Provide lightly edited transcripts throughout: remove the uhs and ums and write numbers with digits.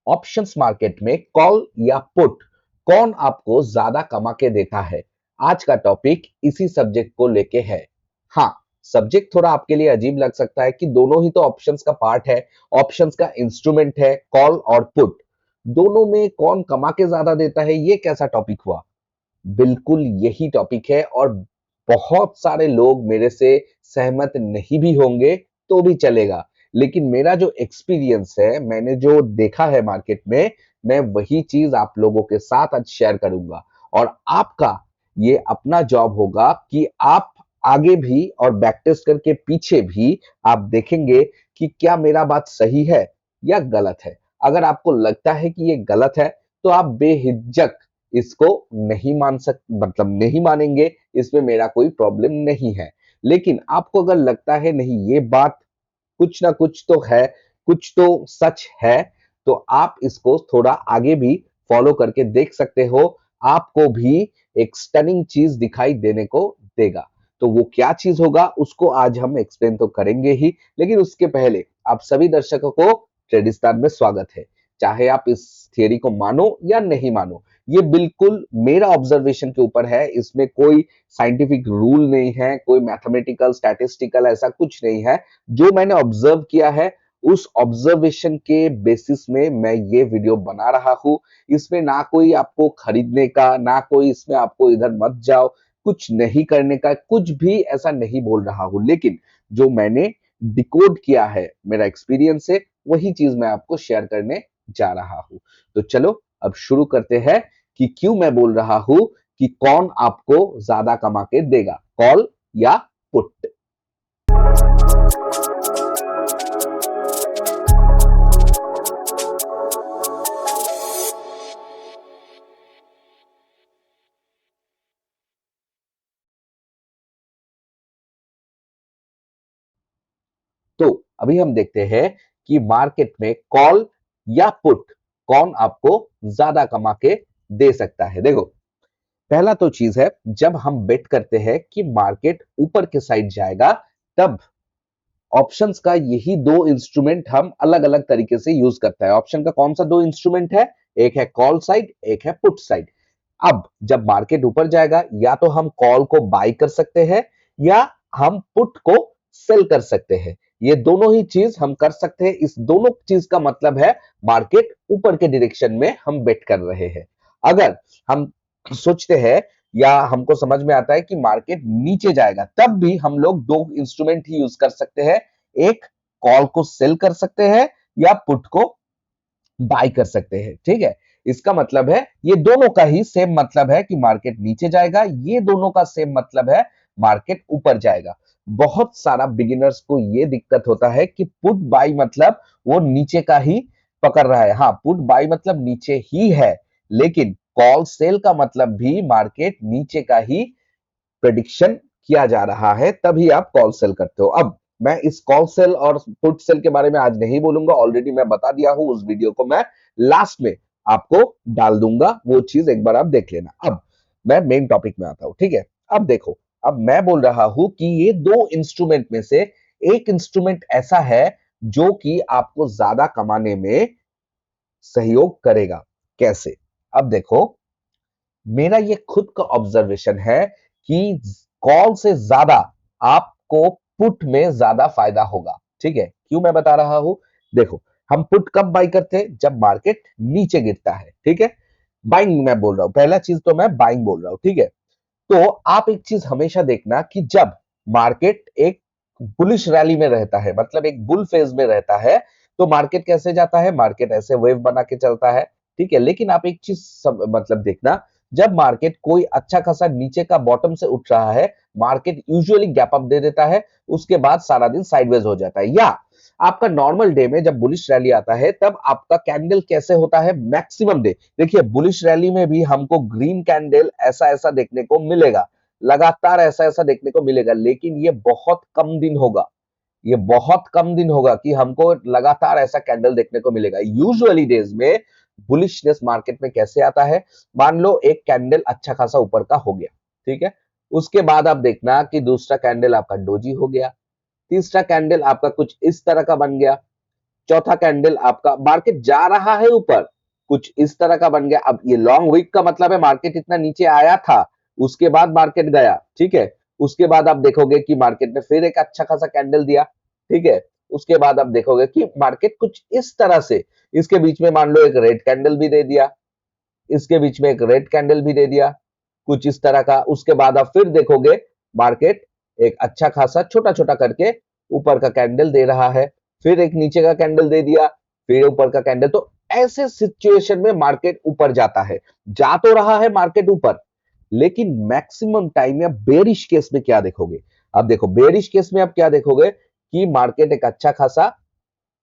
Options market में call या put कौन आपको ज्यादा कमा के देता है। आज का टॉपिक इसी सब्जेक्ट को लेके है। हाँ, सब्जेक्ट थोड़ा आपके लिए अजीब लग सकता है कि दोनों ही तो ऑप्शंस का पार्ट है, ऑप्शंस का इंस्ट्रूमेंट है कॉल और पुट। दोनों में कौन कमा के ज्यादा देता है, ये कैसा टॉपिक हुआ। बिल्कुल यही टॉपिक है और बहुत सारे लोग मेरे से सहमत नहीं भी होंगे तो भी चलेगा। लेकिन मेरा जो एक्सपीरियंस है, मैंने जो देखा है मार्केट में, मैं वही चीज आप लोगों के साथ आज शेयर करूंगा। और आपका ये अपना जॉब होगा कि आप आगे भी और बैक टेस्ट करके पीछे भी आप देखेंगे कि क्या मेरा बात सही है या गलत है। अगर आपको लगता है कि ये गलत है तो आप बेहिचक इसको नहीं मान सक मतलब नहीं मानेंगे, इसमें मेरा कोई प्रॉब्लम नहीं है। लेकिन आपको अगर लगता है नहीं ये बात कुछ ना कुछ तो है, कुछ तो सच है, तो आप इसको थोड़ा आगे भी फॉलो करके देख सकते हो। आपको भी एक स्टनिंग चीज दिखाई देने को देगा। तो वो क्या चीज होगा उसको आज हम एक्सप्लेन तो करेंगे ही, लेकिन उसके पहले आप सभी दर्शकों को ट्रेडिस्तान में स्वागत है। चाहे आप इस थियरी को मानो या नहीं मानो, ये बिल्कुल मेरा ऑब्जर्वेशन के ऊपर है। इसमें कोई साइंटिफिक रूल नहीं है, कोई मैथमेटिकल स्टैटिस्टिकल ऐसा कुछ नहीं है। जो मैंने ऑब्जर्व किया है उस ऑब्जर्वेशन के बेसिस में मैं ये वीडियो बना रहा हूं। इसमें ना कोई आपको खरीदने का, ना कोई इसमें आपको इधर मत जाओ कुछ नहीं करने का, कुछ भी ऐसा नहीं बोल रहा हूं। लेकिन जो मैंने डिकोड किया है, मेरा एक्सपीरियंस है, वही चीज मैं आपको शेयर करने जा रहा हूं। तो चलो अब शुरू करते हैं कि क्यों मैं बोल रहा हूं कि कौन आपको ज्यादा कमा के देगा, कॉल या पुट। तो अभी हम देखते हैं कि मार्केट में कॉल या पुट कौन आपको ज्यादा कमा के दे सकता है। देखो, पहला तो चीज है, जब हम बेट करते हैं कि मार्केट ऊपर के साइड जाएगा, तब ऑप्शंस का यही दो इंस्ट्रूमेंट हम अलग अलग तरीके से यूज करता है। ऑप्शन का कौन सा दो इंस्ट्रूमेंट है, एक है कॉल साइड, एक है पुट साइड। अब जब मार्केट ऊपर जाएगा, या तो हम कॉल को बाय कर सकते हैं या हम पुट को सेल कर सकते हैं। ये दोनों ही चीज हम कर सकते हैं। इस दोनों चीज का मतलब है मार्केट ऊपर के डायरेक्शन में हम बेट कर रहे हैं। अगर हम सोचते हैं या हमको समझ में आता है कि मार्केट नीचे जाएगा, तब भी हम लोग दो इंस्ट्रूमेंट ही यूज कर सकते हैं। एक, कॉल को सेल कर सकते हैं या पुट को बाय कर सकते हैं। ठीक है, इसका मतलब है ये दोनों का ही सेम मतलब है कि मार्केट नीचे जाएगा, ये दोनों का सेम मतलब है मार्केट ऊपर जाएगा। बहुत सारा बिगिनर्स को ये दिक्कत होता है कि पुट बाय मतलब वो नीचे का ही पकड़ रहा है। हाँ, पुट बाय मतलब नीचे ही है, लेकिन कॉल सेल का मतलब भी मार्केट नीचे का ही प्रेडिक्शन किया जा रहा है, तभी आप कॉल सेल करते हो। अब मैं इस कॉल सेल और पुट सेल के बारे में आज नहीं बोलूंगा, ऑलरेडी मैं बता दिया हूं। उस वीडियो को मैं लास्ट में आपको डाल दूंगा, वो चीज एक बार आप देख लेना। अब मैं मेन टॉपिक में आता हूं। ठीक है, अब देखो, अब मैं बोल रहा हूं कि ये दो इंस्ट्रूमेंट में से एक इंस्ट्रूमेंट ऐसा है जो कि आपको ज्यादा कमाने में सहयोग करेगा। कैसे? अब देखो, मेरा ये खुद का ऑब्जर्वेशन है कि कॉल से ज्यादा आपको पुट में ज्यादा फायदा होगा। ठीक है, क्यों मैं बता रहा हूं। देखो, हम पुट कब बाई करते हैं, जब मार्केट नीचे गिरता है। ठीक है, बाइंग मैं बोल रहा हूं, पहला चीज तो मैं बाइंग बोल रहा हूं। ठीक है, तो आप एक चीज हमेशा देखना कि जब मार्केट एक बुलिश रैली में रहता है, मतलब एक बुल फेज में रहता है, तो मार्केट कैसे जाता है, मार्केट ऐसे वेव बना के चलता है। ठीक है, लेकिन आप एक चीज मतलब देखना, जब मार्केट कोई अच्छा खासा नीचे का बॉटम से उठ रहा है, मार्केट यूजुअली गैप अप दे देता है, उसके बाद सारा दिन साइडवेज हो जाता है। या आपका नॉर्मल डे में जब बुलिश रैली आता है, तब आपका कैंडल कैसे होता है, मैक्सिमम डे देखिए, बुलिश रैली में भी हमको ग्रीन कैंडल ऐसा ऐसा देखने को मिलेगा, लगातार ऐसा ऐसा देखने को मिलेगा। लेकिन ये बहुत कम दिन होगा, ये बहुत कम दिन होगा कि हमको लगातार ऐसा कैंडल देखने को मिलेगा। यूजुअली डेज में बुलिशनेस मार्केट में कैसे आता है, मान लो एक कैंडल अच्छा खासा ऊपर का हो गया। ठीक है, उसके बाद आप देखना कि दूसरा कैंडल आपका डोजी हो गया, तीसरा कैंडल आपका कुछ इस तरह का बन गया, चौथा कैंडल आपका मार्केट जा रहा है ऊपर, कुछ इस तरह का बन गया। अब ये लॉन्ग वीक का मतलब है मार्केट इतना नीचे आया था, उसके बाद मार्केट गया, ठीक है। उसके बाद आप देखोगे कि मार्केट ने फिर एक अच्छा खासा कैंडल दिया, ठीक है। उसके बाद आप देखोगे कि मार्केट कुछ इस तरह से, इसके बीच में मान लो एक रेड कैंडल भी दे दिया, इसके बीच में एक रेड कैंडल भी दे दिया, कुछ इस तरह का। उसके बाद आप फिर देखोगे मार्केट एक अच्छा खासा छोटा छोटा करके ऊपर का कैंडल दे रहा है, फिर एक नीचे का कैंडल दे दिया, फिर ऊपर का कैंडल। तो ऐसे सिचुएशन में मार्केट ऊपर जाता है, जा तो रहा है मार्केट ऊपर, लेकिन मैक्सिमम टाइम या बेरिश केस में क्या देखोगे? अब देखो बेरिश केस में आप क्या देखोगे कि मार्केट एक अच्छा खासा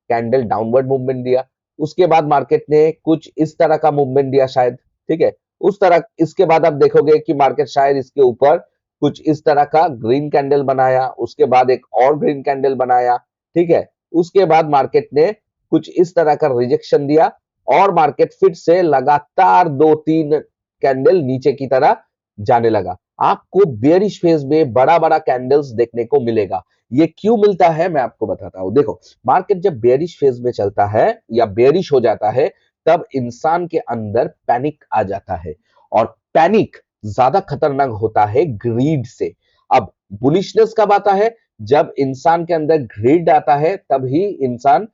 कैंडल डाउनवर्ड मूवमेंट दिया, उसके बाद मार्केट ने कुछ इस तरह का मूवमेंट दिया शायद, ठीक है। उस तरह इसके बाद आप देखोगे कि मार्केट शायद इसके ऊपर कुछ इस तरह का ग्रीन कैंडल बनाया, उसके बाद एक और ग्रीन कैंडल बनाया, ठीक है। उसके बाद मार्केट ने कुछ इस तरह का रिजेक्शन दिया और मार्केट फिर से लगातार 2-3 कैंडल नीचे की तरह जाने लगा। आपको बेयरिश फेज में बड़ा बड़ा कैंडल्स देखने को मिलेगा। ये क्यों मिलता है मैं आपको बताता हूं। देखो मार्केट जब बेयरिश फेज में चलता है या बेयरिश हो जाता है, तब इंसान के अंदर पैनिक आ जाता है, और पैनिक ज्यादा खतरनाक होता है ग्रीड से। अब बुलिशनेस कब आता है? जब इंसान के अंदर ग्रीड आता है, तब ही इंसान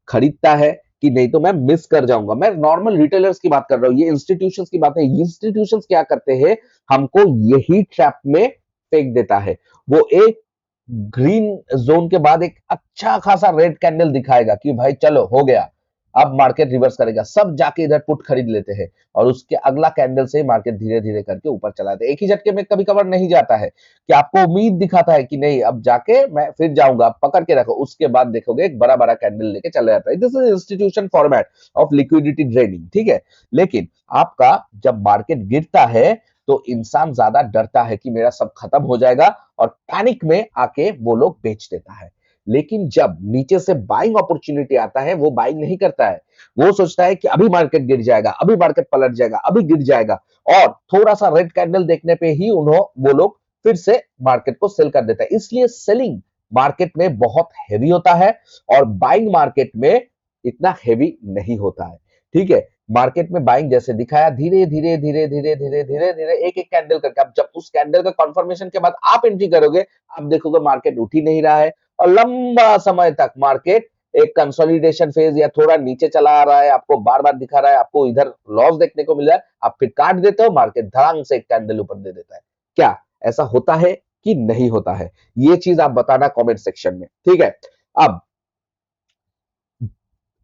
खरीदता है कि नहीं तो मैं मिस कर जाऊंगा। मैं नॉर्मल रिटेलर्स की बात कर रहा हूं, ये इंस्टीट्यूशंस की बात है। इंस्टीट्यूशंस क्या करते हैं, हमको यही ट्रैप में फेंक देता है। वो एक ग्रीन जोन के बाद एक अच्छा खासा रेड कैंडल दिखाएगा कि भाई चलो हो गया, अब मार्केट रिवर्स करेगा, सब जाके इधर पुट खरीद लेते हैं, और उसके अगला कैंडल से मार्केट धीरे धीरे करके ऊपर चला जाता है। एक ही झटके में कभी कभार नहीं जाता है, कि आपको उम्मीद दिखाता है कि नहीं अब जाके मैं फिर जाऊंगा, पकड़ के रखो, उसके बाद देखोगे एक बड़ा बड़ा कैंडल लेके चला जाता है। This is institution format of liquidity draining, ठीक है। लेकिन आपका जब मार्केट गिरता है तो इंसान ज्यादा डरता है कि मेरा सब खत्म हो जाएगा, और पैनिक में आके वो लोग बेच देता है। लेकिन जब नीचे से बाइंग अपॉर्चुनिटी आता है, वो बाइंग नहीं करता है, वो सोचता है कि अभी मार्केट गिर जाएगा, अभी मार्केट पलट जाएगा, अभी गिर जाएगा, और थोड़ा सा रेड कैंडल देखने पे ही वो लोग फिर से मार्केट को सेल कर देता है। इसलिए सेलिंग मार्केट में बहुत हैवी होता है, और बाइंग मार्केट में इतना हैवी नहीं होता है, ठीक है। मार्केट में बाइंग जैसे दिखाया, धीरे धीरे धीरे धीरे धीरे धीरे धीरे एक एक कैंडल करके, अब जब उस कैंडल का कंफर्मेशन के बाद आप एंट्री करोगे, आप देखोगे मार्केट उठ ही नहीं रहा है, और लंबा समय तक मार्केट एक कंसोलिडेशन फेज या थोड़ा नीचे चला आ रहा है, आपको बार बार दिखा रहा है, आपको इधर लॉस देखने को मिल रहा है, आप फिर काट देते हो, मार्केट धड़ाम से एक कैंडल ऊपर दे देता है। क्या ऐसा होता है कि नहीं होता है? ये चीज आप बताना कमेंट सेक्शन में, ठीक है। अब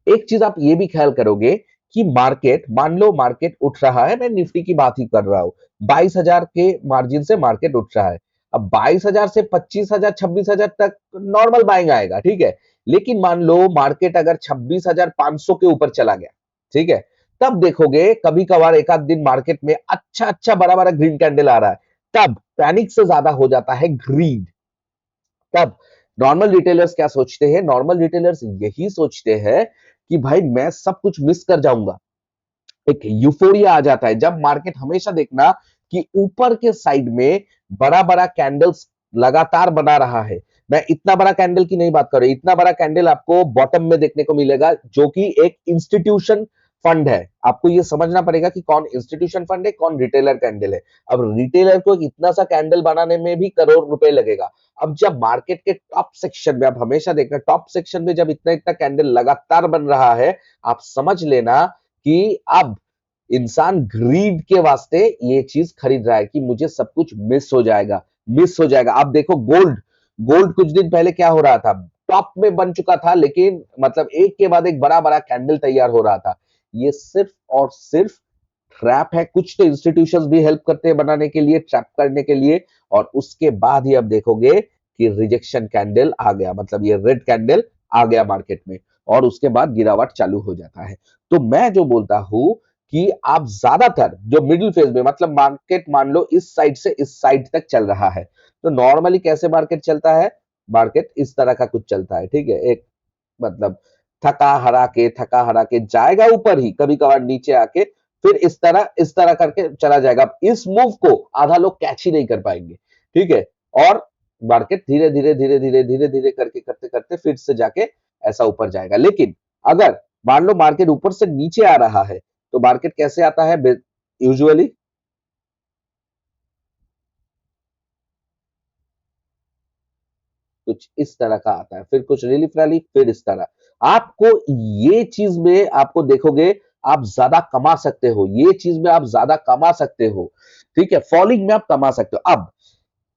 एक चीज आप ये भी ख्याल करोगे कि मार्केट, मान लो मार्केट उठ रहा है, मैं निफ्टी की बात ही कर रहा हूं, 22,000 के मार्जिन से मार्केट उठ रहा है। अब 22,000 से 25,000 26,000 तक नॉर्मल बाइंग आएगा, ठीक है। लेकिन मान लो मार्केट अगर 26,500 के ऊपर चला गया, ठीक है, तब देखोगे कभी कभार एक आध दिन मार्केट में अच्छा अच्छा बड़ा बड़ा ग्रीन कैंडल आ रहा है, तब पैनिक से ज्यादा हो जाता है ग्रीड। तब नॉर्मल रिटेलर्स क्या सोचते हैं? नॉर्मल रिटेलर्स यही सोचते हैं कि भाई मैं सब कुछ मिस कर जाऊंगा। एक यूफोरिया आ जाता है जब मार्केट, हमेशा देखना कि ऊपर के साइड में बड़ा बड़ा कैंडल्स लगातार बना रहा है। मैं इतना बड़ा कैंडल की नहीं बात कर रही, इतना बड़ा कैंडल आपको बॉटम में देखने को मिलेगा, जो कि एक इंस्टीट्यूशन फंड है। आपको ये समझना पड़ेगा कि कौन इंस्टीट्यूशन फंड है, कौन रिटेलर कैंडल है। अब रिटेलर को इतना सा कैंडल बनाने में भी करोड़ रुपए लगेगा। अब जब मार्केट के टॉप सेक्शन में, आप हमेशा देखना टॉप सेक्शन में जब इतना इतना कैंडल लगातार बन रहा है, आप समझ लेना कि अब इंसान ग्रीड के वास्ते ये चीज खरीद रहा है कि मुझे सब कुछ मिस हो जाएगा, मिस हो जाएगा। आप देखो गोल्ड, गोल्ड कुछ दिन पहले क्या हो रहा था, टॉप में बन चुका था, लेकिन मतलब एक के बाद एक बड़ा बड़ा कैंडल तैयार हो रहा था। ये सिर्फ और सिर्फ ट्रैप है। कुछ तो इंस्टीट्यूशंस भी हेल्प करते हैं बनाने के लिए, ट्रैप करने के लिए, और उसके बाद ही अब देखोगे कि रिजेक्शन कैंडल आ गया, मतलब ये रेड कैंडल आ गया मार्केट में, और उसके बाद गिरावट चालू हो जाता है। तो मैं जो बोलता हूं कि आप ज्यादातर जो मिडिल फेज में, मतलब मार्केट मान लो इस साइड से इस साइड तक चल रहा है, तो नॉर्मली कैसे मार्केट चलता है? मार्केट इस तरह का कुछ चलता है, ठीक है। एक मतलब थका हरा के जाएगा ऊपर ही, कभी कभार नीचे आके फिर इस तरह करके चला जाएगा। इस मूव को आधा लोग कैच ही नहीं कर पाएंगे, ठीक है। और मार्केट धीरे धीरे धीरे धीरे धीरे धीरे करके करते करते फिर से जाके ऐसा ऊपर जाएगा। लेकिन अगर मान लो मार्केट ऊपर से नीचे आ रहा है तो मार्केट कैसे आता है यूजुअली? कुछ इस तरह का आता है, फिर कुछ रिलीफ रैली, फिर इस तरह। आपको ये चीज में आपको देखोगे आप ज्यादा कमा सकते हो, ये चीज में आप ज्यादा कमा सकते हो, ठीक है, फॉलिंग में आप कमा सकते हो। अब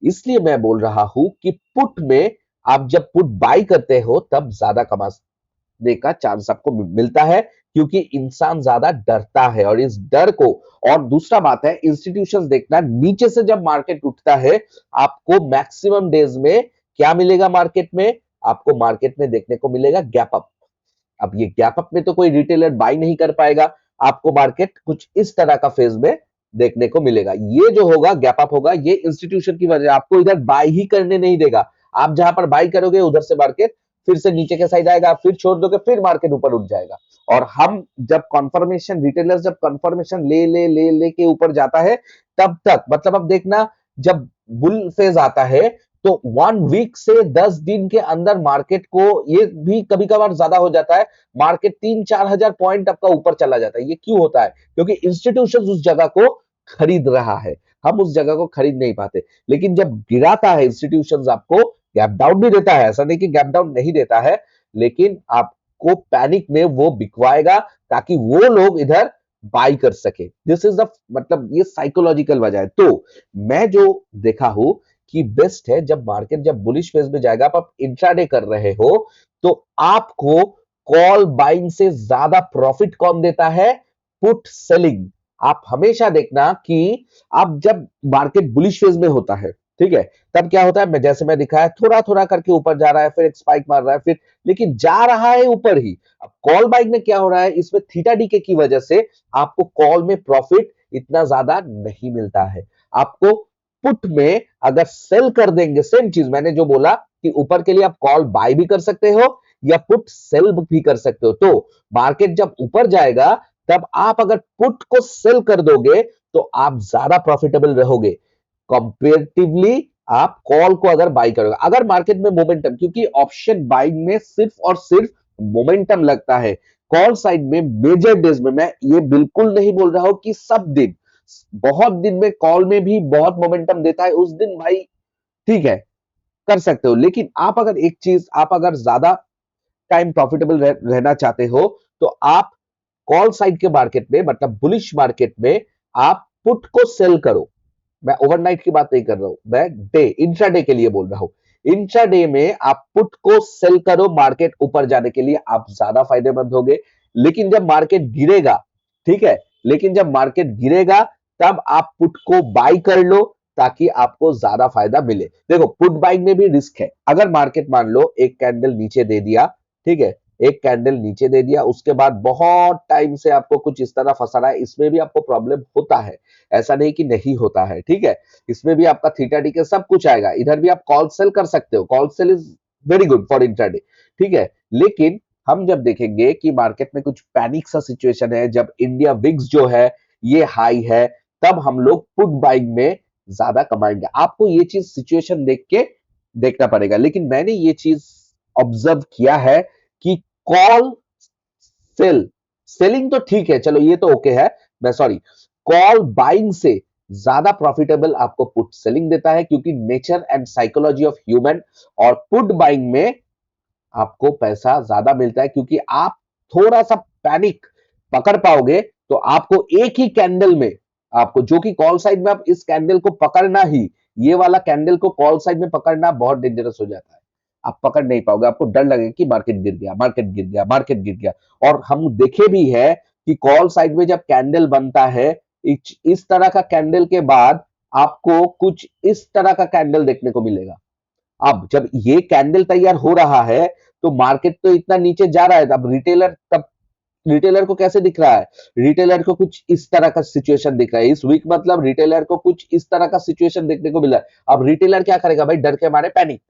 इसलिए मैं बोल रहा हूं कि पुट में आप जब पुट बाई करते हो तब ज्यादा कमाने का चांस आपको मिलता है, क्योंकि इंसान ज्यादा डरता है और इस डर को, और दूसरा बात है इंस्टीट्यूशंस देखना, नीचे से जब मार्केट उठता है आपको मैक्सिमम डेज में क्या मिलेगा मार्केट में? आपको मार्केट में देखने को मिलेगा गैप अप। अब ये गैप अप में तो कोई रिटेलर बाई नहीं कर पाएगा, आपको मार्केट कुछ इस तरह का फेज में देखने को मिलेगा। ये जो होगा गैप अप होगा, ये इंस्टीट्यूशन की वजह, आपको इधर बाई ही करने नहीं देगा। आप जहां पर बाई करोगे उधर से मार्केट फिर से नीचे के साइड आएगा, फिर छोड़ दोगे, फिर मार्केट ऊपर उठ जाएगा। और हम जब कंफर्मेशन, रिटेलर जब कंफर्मेशन ले ले ले ले के ऊपर जाता है तब तक, मतलब अब देखना, जब बुल फेज आता है तो 1 वीक से 10 दिन के अंदर मार्केट को, ये भी कभी कभार ज्यादा हो जाता है, मार्केट 3-4 हजार पॉइंट आपका ऊपर चला जाता है। ये क्यों होता है? क्योंकि इंस्टीट्यूशन उस जगह को खरीद रहा है, हम उस जगह को खरीद नहीं पाते। लेकिन जब गिराता है इंस्टीट्यूशन, आपको गैप डाउन भी देता है, ऐसा नहीं कि गैप डाउन नहीं देता है, लेकिन आपको पैनिक में वो बिकवाएगा ताकि वो लोग इधर बाई कर सके। दिस इज द, मतलब ये साइकोलॉजिकल वजह है। तो मैं जो देखा हूं कि बेस्ट है, जब मार्केट जब बुलिश फेज में जाएगा, आप इंट्राडे कर रहे हो तो आपको कॉल बाइंग से ज्यादा प्रॉफिट कौन देता है? Put selling. आप हमेशा देखना कि आप जब मार्केट बुलिश फेज में होता है, ठीक है, तब क्या होता है, मैं जैसे मैं दिखाया, थोड़ा थोड़ा करके ऊपर जा रहा है, फिर एक स्पाइक मार रहा है, फिर लेकिन जा रहा है ऊपर ही। अब कॉल बाइंग में क्या हो रहा है, इसमें थीटा डीके की वजह से आपको कॉल में प्रॉफिट इतना ज्यादा नहीं मिलता है। आपको पुट में अगर सेल कर देंगे, सेम चीज मैंने जो बोला कि ऊपर के लिए आप कॉल बाय भी कर सकते हो या पुट सेल भी कर सकते हो। तो मार्केट जब ऊपर जाएगा तब आप अगर पुट को सेल कर दोगे तो आप ज्यादा प्रॉफिटेबल रहोगे कंपेरेटिवली, आप कॉल को अगर बाई करोगे। अगर मार्केट में मोमेंटम, क्योंकि ऑप्शन बाइंग में सिर्फ और सिर्फ मोमेंटम लगता है, कॉल साइड में मेजर डेज में, मैं ये बिल्कुल नहीं बोल रहा हूं कि सब दिन, बहुत दिन में कॉल में भी बहुत मोमेंटम देता है, उस दिन भाई ठीक है कर सकते हो। लेकिन आप अगर एक चीज, आप अगर ज्यादा टाइम प्रॉफिटेबल रहना चाहते हो तो आप कॉल साइड के मार्केट में, मतलब बुलिश मार्केट में, आप पुट को सेल करो। मैं ओवरनाइट की बात नहीं कर रहा हूं, मैं डे, इंट्राडे के लिए बोल रहा हूं। इंट्राडे में आप पुट को सेल करो, मार्केट ऊपर जाने के लिए आप ज्यादा फायदेमंद होगे। लेकिन जब मार्केट गिरेगा, ठीक है, लेकिन जब मार्केट गिरेगा तब आप पुट को बाई कर लो ताकि आपको ज्यादा फायदा मिले। देखो पुट बाइंग में भी रिस्क है। अगर मार्केट मान लो एक कैंडल नीचे दे दिया, ठीक है, एक कैंडल नीचे दे दिया, उसके बाद बहुत टाइम से आपको कुछ इस तरह फंसा रहा है, इसमें भी आपको प्रॉब्लम होता है, ऐसा नहीं कि नहीं होता है, ठीक है, इसमें भी आपका थीटा डी के सब कुछ आएगा। इधर भी आप कॉल सेल कर सकते हो, call sell is very good for intraday, ठीक है। लेकिन हम जब देखेंगे कि मार्केट में कुछ पैनिक सा सिचुएशन है, जब इंडिया विक्स जो है ये हाई है, तब हम लोग पुट बाइंग में ज्यादा कमाएंगे। आपको ये चीज सिचुएशन देख के देखना पड़ेगा। लेकिन मैंने ये चीज ऑब्जर्व किया है कि कॉल सेल, सेलिंग तो ठीक है, चलो ये तो ओके है, मैं सॉरी, कॉल बाइंग से ज्यादा प्रॉफिटेबल आपको पुट सेलिंग देता है, क्योंकि nature and psychology of human, और पुट बाइंग में आपको पैसा ज्यादा मिलता है, क्योंकि आप थोड़ा सा पैनिक पकड़ पाओगे तो आपको एक ही कैंडल में, आपको जो कि कॉल साइड में, आप इस कैंडल को पकड़ना ही, ये वाला कैंडल को कॉल साइड में पकड़ना बहुत डेंजरस हो जाता है। आप पकड़ नहीं पाओगे, आपको डर लगेगा कि मार्केट गिर गया, मार्केट गिर गया, मार्केट गिर गया। और हम देखे भी है कि कॉल साइड में जब कैंडल बनता है, इस तरह का कैंडल के बाद आपको कुछ इस तरह का कैंडल देखने को मिलेगा। अब जब ये कैंडल तैयार हो रहा है तो मार्केट तो इतना नीचे जा रहा है, अब रिटेलर, तब रिटेलर को कैसे दिख रहा है? रिटेलर को कुछ इस तरह का सिचुएशन दिख रहा है इस वीक, मतलब रिटेलर को कुछ इस तरह का सिचुएशन देखने को मिला है। अब रिटेलर क्या करेगा भाई? डर के मारे पैनिक,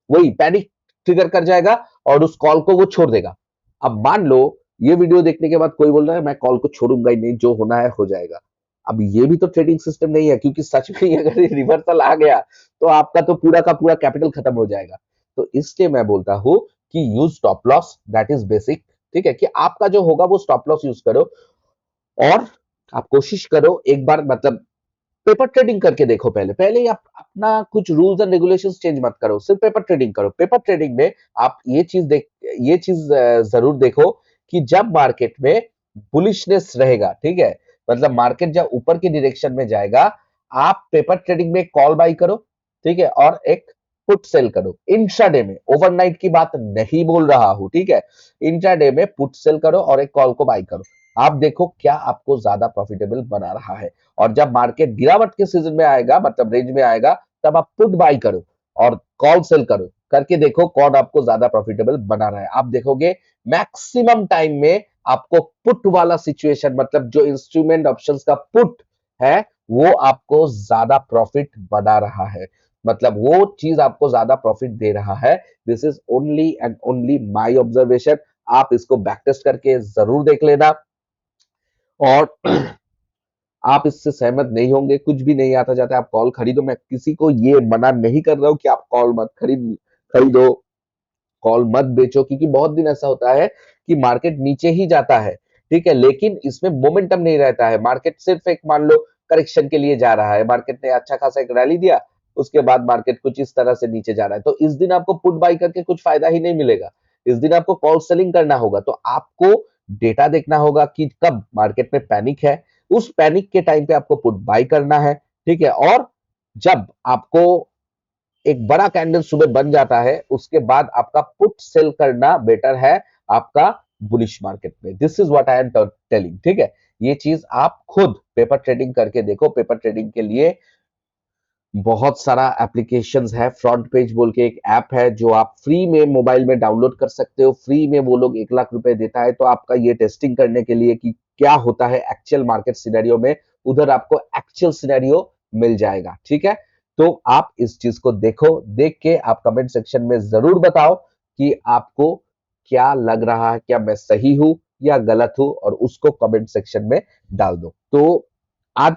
वही पैनिक ट्रिगर कर जाएगा और उस कॉल को वो छोड़ देगा। अब मान लो ये वीडियो देखने के बाद कोई बोल रहा है मैं कॉल को छोड़ूंगा ही नहीं, जो होना है हो जाएगा। अब ये भी तो ट्रेडिंग सिस्टम नहीं है, क्योंकि सच में ही अगर रिवर्सल आ गया तो आपका तो पूरा का पूरा कैपिटल खत्म हो जाएगा। तो इसलिए मैं बोलता हूं कि use stop loss, that is basic. ठीक है, कि आपका जो होगा वो स्टॉप लॉस यूज करो, और आप कोशिश करो एक बार मतलब पेपर ट्रेडिंग करके देखो। पहले पहले ही आप अपना कुछ रूल्स एंड रेगुलेशंस चेंज मत करो, सिर्फ पेपर ट्रेडिंग करो। पेपर ट्रेडिंग में आप ये चीज जरूर देखो कि जब मार्केट में बुलिशनेस रहेगा, ठीक है, मतलब मार्केट जब ऊपर की डायरेक्शन में जाएगा, आप पेपर ट्रेडिंग में कॉल बाई करो, ठीक है, और एक पुट सेल करो इंट्राडे में। ओवरनाइट की बात नहीं बोल रहा हूं, ठीक है, इंट्राडे में पुट सेल करो और एक कॉल को बाई करो। आप देखो क्या आपको ज्यादा प्रॉफिटेबल बना रहा है। और जब मार्केट गिरावट के सीजन में आएगा, मतलब रेंज में आएगा, तब आप पुट बाई करो और कॉल सेल करो, करके देखो कौन आपको ज्यादा प्रॉफिटेबल बना रहा है। आप देखोगे मैक्सिमम टाइम में आपको पुट वाला सिचुएशन, मतलब जो इंस्ट्रूमेंट ऑप्शंस का पुट है, वो आपको ज्यादा प्रॉफिट बना रहा है, मतलब वो चीज आपको ज्यादा प्रॉफिट दे रहा है। This is only and only my observation. आप इसको बैक टेस्ट करके जरूर देख लेना, और आप इससे सहमत नहीं होंगे, कुछ भी नहीं आता जाता आप कॉल खरीदो। मैं किसी को ये मना नहीं कर रहा हूं कि आप कॉल मत खरीदो, कॉल मत बेचो, क्योंकि बहुत दिन ऐसा होता है कि मार्केट नीचे ही जाता है, ठीक है, लेकिन इसमें मोमेंटम नहीं रहता है। मार्केट सिर्फ एक मान लो करेक्शन के लिए जा रहा है, मार्केट ने अच्छा खासा एक रैली दिया, उसके बाद मार्केट कुछ इस तरह से नीचे जा रहा है, तो इस दिन आपको पुट बाई करके कुछ फायदा ही नहीं मिलेगा। इस दिन आपको कॉल सेलिंग करना होगा। तो आपको डेटा देखना होगा कि कब मार्केट में पैनिक है, उस पैनिक के टाइम पे आपको पुट बाई करना है, ठीक है। और जब आपको एक बड़ा कैंडल सुबह बन जाता है, उसके बाद आपका पुट सेल करना बेटर है आपका बुलिश मार्केट में। This is what I am telling, ठीक है। ये चीज आप खुद पेपर ट्रेडिंग करके देखो। पेपर ट्रेडिंग के लिए बहुत सारा एप्लीकेशंस है, फ्रंट पेज बोल के एक ऐप है जो आप फ्री में मोबाइल में डाउनलोड कर सकते हो। फ्री में वो लोग 1 लाख रुपए देता है, तो आपका ये टेस्टिंग करने के लिए कि क्या होता है एक्चुअल मार्केट सिनेरियो में, उधर आपको एक्चुअल सिनेरियो मिल जाएगा, ठीक है। तो आप इस चीज को देखो, देख के आप कमेंट सेक्शन में जरूर बताओ कि आपको क्या लग रहा है, क्या मैं सही हूं या गलत हूं, और उसको कमेंट सेक्शन में डाल दो। आज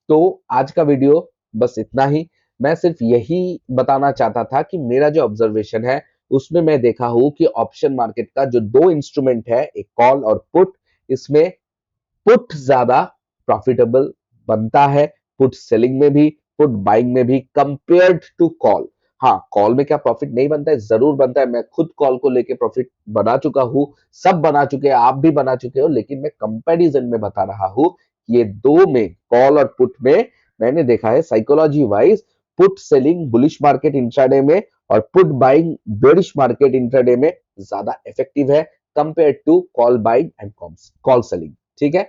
तो आज का वीडियो बस इतना ही। मैं सिर्फ यही बताना चाहता था कि मेरा जो ऑब्जर्वेशन है उसमें मैं देखा हूं कि ऑप्शन मार्केट का जो दो इंस्ट्रूमेंट है, एक कॉल और पुट, इसमें पुट ज्यादा प्रॉफिटेबल बनता है, पुट सेलिंग में भी, पुट बाइंग में भी, कंपेयर्ड टू कॉल। हाँ, कॉल में क्या प्रॉफिट नहीं बनता है? जरूर बनता है। मैं खुद कॉल को लेके प्रॉफिट बना चुका हूं, सब बना चुके हैं, आप भी बना चुके हो, लेकिन मैं कंपैरिजन में बता रहा हूं। ये दो में, कॉल और पुट में, मैंने देखा है psychology wise put selling bullish market intraday में और put buying bearish market intraday में ज्यादा इफेक्टिव है compare to call buying and call selling, ठीक है।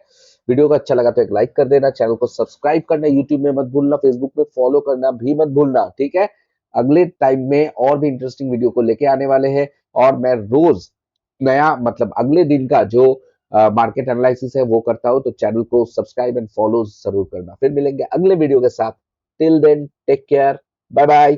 वीडियो को अच्छा लगा तो एक लाइक कर देना, चैनल को सब्सक्राइब करना यूट्यूब में मत भूलना, फेसबुक में फॉलो करना भी मत भूलना, ठीक है। अगले टाइम में और भी इंटरेस्टिंग वीडियो को लेके आने वाले हैं, और मैं रोज नया मतलब अगले दिन का जो मार्केट एनालिसिस है वो करता हूं। तो चैनल को सब्सक्राइब एंड फॉलो जरूर करना। फिर मिलेंगे अगले वीडियो के साथ। Till then take care, bye bye.